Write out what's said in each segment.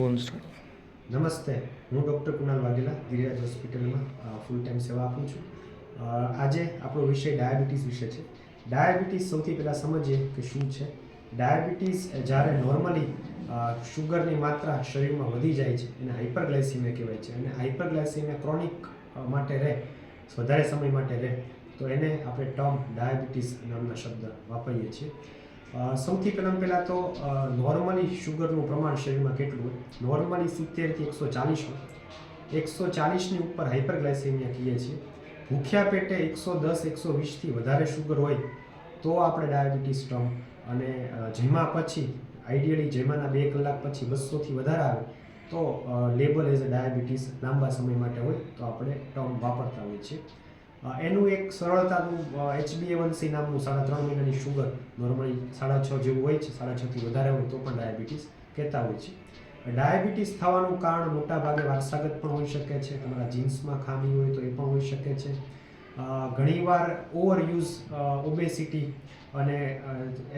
નમસ્તે, હું ડૉક્ટર કુણાલ વાઘેલા ગિરિરાજ હોસ્પિટલમાં ફૂલ ટાઈમ સેવા આપું છું. આજે આપણો વિષય ડાયાબિટીસ વિશે છે. ડાયાબિટીસ સૌથી પહેલાં સમજીએ કે શું છે. ડાયાબિટીસ જ્યારે નોર્મલી શુગરની માત્રા શરીરમાં વધી જાય છે એને હાઇપરગ્લાયસીમિયા કહેવાય છે, અને હાઇપરગ્લાયસીમિયા ક્રોનિક માટે રહે, વધારે સમય માટે રહે, તો એને આપણે ટર્મ ડાયાબિટીસ નામના શબ્દ વાપરીએ છીએ. સૌથી પહેલાં તો નોર્મલી શુગરનું પ્રમાણ શરીરમાં કેટલું હોય? નોર્મલી 70થી 140 હોય. 140ની ઉપર હાઇપરગ્લાયસેમિયા કહીએ છીએ. ભૂખ્યા પેટે 110-120થી વધારે શુગર હોય તો આપણે ડાયાબિટીસ ટર્મ, અને જમ્યા પછી આઈડિયલી જમ્યાના 2 કલાક પછી 200થી વધારે આવે તો લેબલ એઝ અ ડાયાબિટીસ લાંબા સમય માટે હોય તો આપણે ટર્મ વાપરતા હોઈએ છીએ. એનું એક સરળતાનું HbA1c નામનું 3.5 મહિનાની શુગર નોર્મલી 6.5 જેવું હોય છે, 6.5થી વધારે હોય તો પણ ડાયાબિટીસ કહેતા હોય છે. ડાયાબિટીસ થવાનું કારણ મોટાભાગે વારસાગત પણ હોઈ શકે છે, તમારા જીન્સમાં ખામી હોય તો એ પણ હોઈ શકે છે. ઘણીવાર ઓવરયુઝ, ઓબેસિટી અને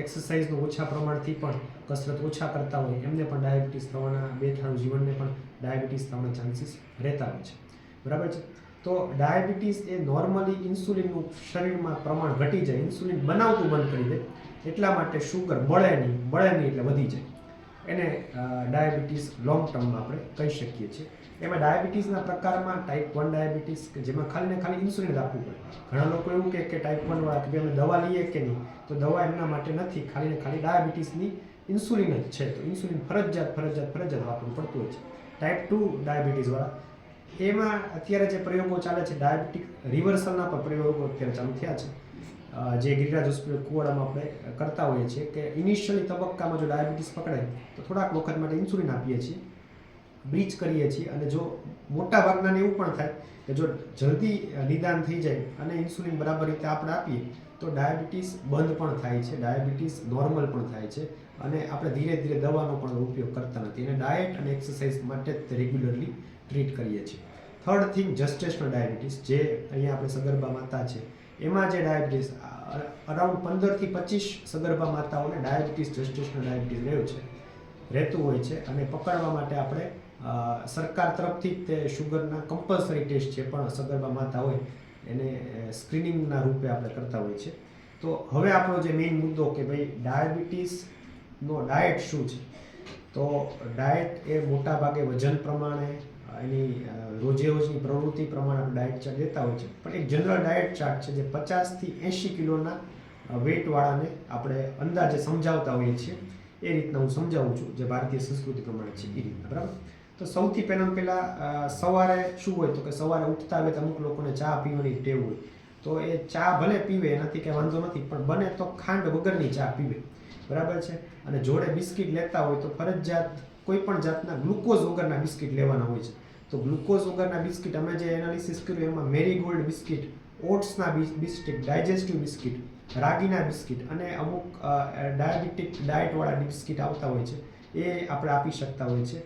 એક્સરસાઇઝનું ઓછા પ્રમાણથી પણ, કસરત ઓછા કરતા હોય એમને પણ ડાયાબિટીસ થવાના, બેઠાણું જીવનને પણ ડાયાબિટીસ થવાના ચાન્સીસ રહેતા હોય છે. બરાબર છે. તો ડાયાબિટીસ એ નોર્મલી ઇન્સ્યુલિનનું શરીરમાં પ્રમાણ ઘટી જાય, ઇન્સ્યુલિન બનાવતું બંધ કરી દે, એટલા માટે શુગર બળે નહીં એટલે વધી જાય. એને ડાયાબિટીસ લોંગ ટર્મમાં આપણે કહી શકીએ છીએ. એમાં ડાયાબિટીસના પ્રકારમાં ટાઈપ 1 ડાયાબિટીસ કે જેમાં ખાલી ને ખાલી ઇન્સ્યુલિન જ આપવું પડે. ઘણા લોકો એવું કહે કે ટાઈપ 1 વાળા કે અમે દવા લઈએ કે નહીં, તો દવા એમના માટે નથી, ખાલી ને ખાલી ડાયાબિટીસની ઇન્સ્યુલિન જ છે, તો ઇન્સ્યુલિન ફરજિયાત વાપરવું પડતું હોય છે. ટાઈપ 2 ડાયાબિટીસવાળા, એમાં અત્યારે જે પ્રયોગો ચાલે છે, ડાયાબિટીક રિવર્સલના પણ પ્રયોગો અત્યારે ચાલુ થયા છે, જે ગિરિરાજ હોસ્પિટલ કુવાડામાં આપણે કરતા હોઈએ છીએ. કે ઇનિશિયલી તબક્કામાં જો ડાયાબિટીસ પકડાય તો થોડાક વખત માટે ઇન્સ્યુલિન આપીએ છીએ, બ્રીચ કરીએ છીએ, અને જો મોટા ભાગનાને એવું પણ થાય કે જો જલ્દી નિદાન થઈ જાય અને ઇન્સ્યુલિન બરાબર રીતે આપણે આપીએ તો ડાયાબિટીસ બંધ પણ થાય છે, ડાયાબિટીસ નોર્મલ પણ થાય છે, અને આપણે ધીરે ધીરે દવાનો પણ ઉપયોગ કરતા નથી. એને ડાયટ અને એક્સરસાઇઝ માટે જ રેગ્યુલરલી ટ્રીટ કરીએ છીએ. થર્ડ થિંગ, જસ્ટેશનલ ડાયાબિટીસ, જે અહીંયા આપણે સગર્ભા માતા છે એમાં જે ડાયાબિટીસ, અરાઉન્ડ 15થી 25 સગર્ભા માતાઓને ડાયાબિટીસ, જસ્ટેશનલ ડાયાબિટીસ રહેતું હોય છે, અને પકડવા માટે આપણે સરકાર તરફથી તે શુગરના કમ્પલસરી ટેસ્ટ છે પણ સગર્ભા માતા હોય એને સ્ક્રીનિંગના રૂપે આપણે કરતા હોઈએ છીએ. તો હવે આપણો જે મેઇન મુદ્દો કે ભાઈ ડાયાબિટીસનો ડાયટ શું છે, તો ડાયટ એ મોટા ભાગે વજન પ્રમાણે, એની રોજની પ્રવૃત્તિ પ્રમાણે આપણે ડાયટ ચાર્ટ દેતા હોય છે, પણ એક જનરલ ડાયટ ચાર્ટ છે જે 50થી 80 કિલોના વેઇટવાળાને આપણે અંદાજે સમજાવતા હોઈએ છીએ. એ રીતના હું સમજાવું છું, જે ભારતીય સંસ્કૃતિ પ્રમાણે છે એ રીતના. બરાબર. તો સૌથી પહેલાં સવારે શું હોય, તો કે સવારે ઉઠતા હોય તો અમુક લોકોને ચા પીવાની ટેવ હોય, તો એ ચા ભલે પીવે, એનાથી કંઈ વાંધો નથી, પણ બને તો ખાંડ વગરની ચા પીવે. બરાબર છે. અને જોડે બિસ્કિટ લેતા હોય તો ફરજિયાત કોઈ પણ જાતના ગ્લુકોઝ વગરના બિસ્કિટ લેવાના હોય છે. તો ગ્લુકોઝ વગરના બિસ્કિટ અમે જે એનાલિસિસ કર્યું એમાં મેરીગોલ્ડ બિસ્કિટ, ઓટ્સના બિસ્કિટ, ડાયજેસ્ટિવ બિસ્કિટ, રાગીના બિસ્કિટ અને અમુક ડાયાબિટીક ડાયટવાળા બિસ્કિટ આવતા હોય છે, એ આપણે આપી શકતા હોય છે.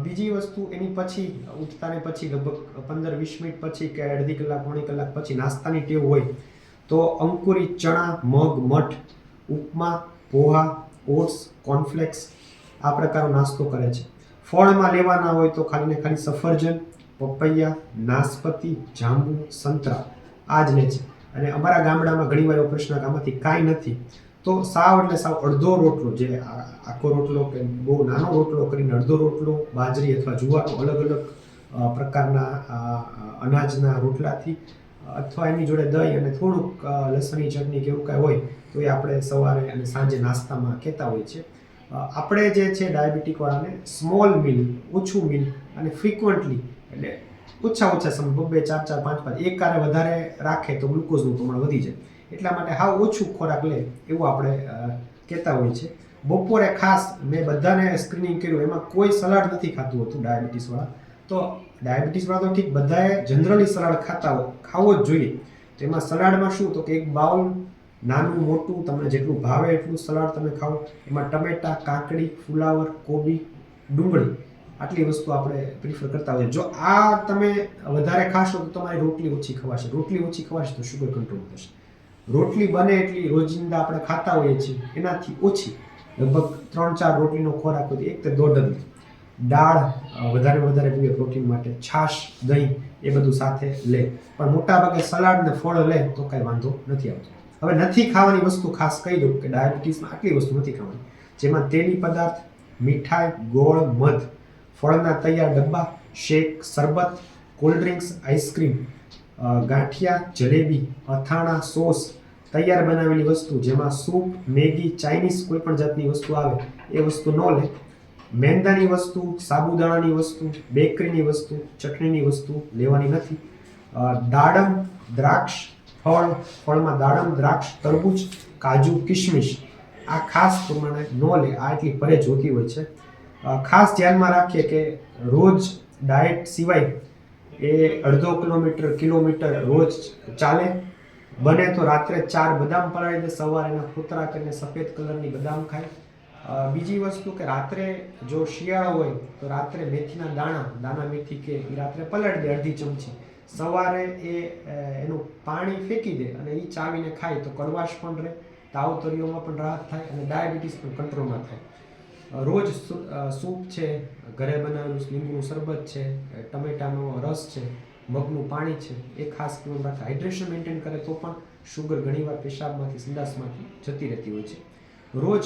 બીજી વસ્તુ, એની પછી ઉઠતાને પછી લગભગ 15-20 મિનિટ પછી કે અડધી કલાક, પોણી કલાક પછી નાસ્તાની ટેવ હોય તો અંકુરિત ચણા, મગ, મઠ, ઉપમા, પોહા, ઓટ્સ, કોર્નફ્લેક્સ આ પ્રકારનો નાસ્તો કરે છે. ફળમાં લેવાના હોય તો ખાલી ને ખાલી સફરજન, પપૈયા, નાશપતી, જાંબુ, સંતરા આ જ લે છે. અને અમારા ગામડામાં ઘણીવાર એવો પ્રશ્ન કે આમાંથી કાંઈ નથી, તો સાવ એટલે સાવ અડધો રોટલો, જે આખો રોટલો કે બહુ નાનો રોટલો કરીને અડધો રોટલો બાજરી અથવા જુવારનો અલગ અલગ પ્રકારના અનાજના રોટલાથી, અથવા એની જોડે દહીં અને થોડુંક લસણની ચટણી કે એવું કાંઈ હોય તો એ આપણે સવારે અને સાંજે નાસ્તામાં કહેતા હોઈએ છીએ. આપણે જે છે ડાયાબિટીકવાળાને સ્મોલ મીલ, ઓછું મીલ અને ફ્રિકવન્ટલી, એટલે ઓછા સમય, 2, 4, 5 એક કારે વધારે રાખે તો ગ્લુકોઝનું પ્રમાણ વધી જાય, એટલા માટે હાવ ઓછું ખોરાક લે એવું આપણે કહેતા હોઈએ છીએ. બપોરે ખાસ મેં બધાને સ્ક્રીનિંગ કર્યું, એમાં કોઈ સલાડ નથી ખાતું હતું ડાયાબિટીસવાળા. તો ડાયાબિટીસવાળા તો ઠીક, બધાએ જનરલી સલાડ ખાવો જ જોઈએ. તો એમાં સલાડમાં શું, તો કે એક બાઉલ, નાનું મોટું તમને જેટલું ભાવે એટલું સલાડ તમે ખાઓ. એમાં ટમેટા, કાકડી, ફુલાવર, કોબી, ડુંગળી, આટલી વસ્તુ આપણે પ્રિફર કરતા હોઈએ. જો આ તમે વધારે ખાશો તો તમારી રોટલી ઓછી ખવાશે તો શુગર કંટ્રોલ થશે. રોટલી બને એટલી રોજિંદા આપણે ખાતા હોઈએ છીએ એનાથી ઓછી, લગભગ 3-4 રોટલીનો ખોરાક હોય 1 કે 1.5 જ. દાળ વધારે વધારે પીવે પ્રોટીન માટે, છાશ, દહીં એ બધું સાથે લે. પણ મોટાભાગે સલાડ ને ફળ લે તો કાંઈ વાંધો નથી આવતો. હવે નથી ખાવાની વસ્તુ ખાસ કહી દઉં કે ડાયાબિટીસમાં આટલી વસ્તુ નથી ખાવાની, જેમાં તેલી પદાર્થ, મીઠાઈ, ગોળ, મધ, ફળના તૈયાર ડબ્બા, શેક, શરબત, કોલ્ડ ડ્રિંક્સ, આઈસ્ક્રીમ, ગાંઠિયા, જલેબી, અથાણા, સોસ, તૈયાર બનાવેલી વસ્તુ જેમાં સૂપ, મેગી, ચાઇનીઝ કોઈ પણ જાતની વસ્તુ આવે એ વસ્તુ ન લે. મેંદાની વસ્તુ, સાબુદાણાની વસ્તુ, બેકરીની વસ્તુ, ચટણીની વસ્તુ લેવાની નથી. દાડમ, દ્રાક્ષ, ફળમાં દાડમ, દ્રાક્ષ, તરબૂચ, કાજુ, કિશમિશ આ ખાસ પ્રમાણે ન લે. આ એટલી પરેજ હોતી હોય છે. ખાસ ધ્યાનમાં રાખીએ કે રોજ ડાયટ સિવાય એ અડધો કિલોમીટર રોજ ચાલે. બને તો રાત્રે 4 બદામ પલાળી દે, સવારે એના ફોતરા કરીને સફેદ કલરની બદામ ખાય. બીજી વસ્તુ કે રાત્રે જો શિયાળો હોય તો રાત્રે મેથીના દાણા મેથી કે એ રાત્રે પલાળી દે અડધી ચમચી. સવારે એનું પાણી ફેંકી દે અને એ ચાવીને ખાય તો કડવાશ પણ રહે, તાવ તરીઓમાં પણ રાહત થાય અને ડાયાબિટીસ પણ કંટ્રોલમાં થાય. રોજ સૂપ છે, ઘરે બનાવેલું લીંબુનું શરબત છે, ટમેટાનો રસ છે, મગનું પાણી છે એ ખાસ ધ્યાન રાખે. હાઇડ્રેશન મેન્ટેન કરે તો પણ શુગર ઘણીવાર પેશાબમાંથી સંડાસમાંથી જતી રહેતી હોય છે. રોજ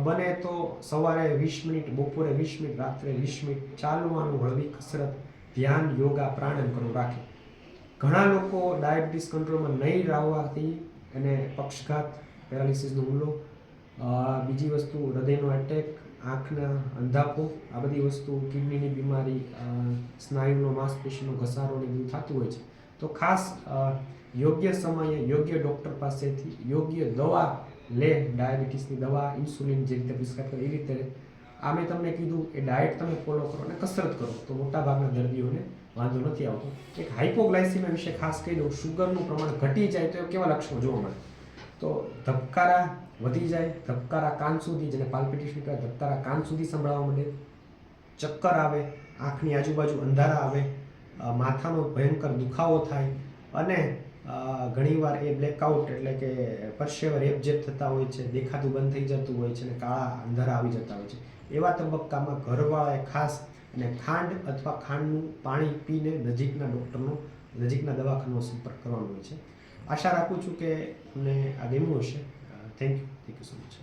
બને તો સવારે 20 મિનિટ, બપોરે 20 મિનિટ, રાત્રે 20 મિનિટ ચાલવાનું, હળવી કસરત, ધ્યાન, યોગા, પ્રાણાયામ કરવું રાખે. ઘણા લોકો ડાયાબિટીસ કંટ્રોલમાં નહીં લાવવાથી અને પક્ષઘાત, પેરાલિસિસનો હુમલો, બીજી વસ્તુ હૃદયનો એટેક, આંખના અંધાપો, આ બધી વસ્તુ, કિડનીની બીમારી, સ્નાયુનો માંસપેશીનો ઘસારો ને બધું થતું હોય છે. તો ખાસ યોગ્ય સમયે યોગ્ય ડૉક્ટર પાસેથી યોગ્ય દવા લે, ડાયાબિટીસની દવા, ઇન્સ્યુલિન જે રીતે પ્રિસ્ક્રાઇબ કરે એ રીતે લે. આ મેં તમને કીધું એ ડાયટ તમે ફોલો કરો અને કસરત કરો તો મોટાભાગના દર્દીઓને વાંધો નથી આવતો. એક હાઇપોગ્લાયસીમિયા વિશે ખાસ કહી દઉં, શુગરનું પ્રમાણ ઘટી જાય તો કેવા લક્ષણો જોવા મળે? તો ધબકારા વધી જાય, ધબકારા કાન સુધી, જેને પાલ્પિટેશન કહેવાય, ધબકારા કાન સુધી સંભળાવા માંડે, ચક્કર આવે, આંખની આજુબાજુ અંધારા આવે, માથાનો ભયંકર દુખાવો થાય અને ઘણીવાર એ બ્લેકઆઉટ એટલે કે પરસેવા રેપઝેપ થતા હોય છે, દેખાતું બંધ થઈ જતું હોય છે અને કાળા અંધારા આવી જતા હોય છે. એવા તબક્કામાં ઘરવાળાએ ખાસ અને ખાંડ અથવા ખાંડનું પાણી પીને નજીકના દવાખાનાનો સંપર્ક કરવાનો હોય છે. આશા રાખું છું કે તમને આ ગમ્યું હશે. Thank you so much.